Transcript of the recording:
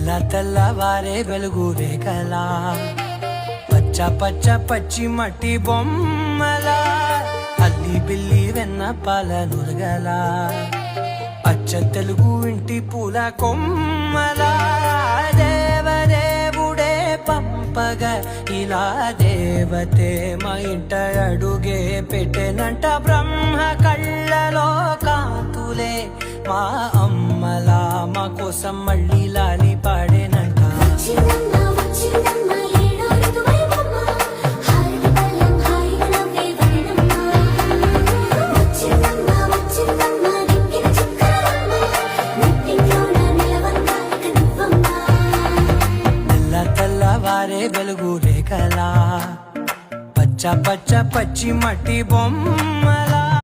తెల్లవారే వెలుగు రేఖలా పచ్చ పచ్చ పచ్చి మట్టి బొమ్మలా అల్లి బిల్లి వెన్న పాల నురగలా అచ్చ తెలుగు ఇంటి పూల కొమ్మలా దేవదేవుడే పంపగా ఇలా దేవతే మా ఇంట అడుగే పెట్టెనంట బ్రహ్మ కళ్ళలో కాంతులే మా అమ్మలా మా కోసం మళ్ళీ లాలి పాడేనంట. తెల్లవారే వెలుగు రేఖలా పచ్చ పచ్చ పచ్చి మట్టి బొమ్మలా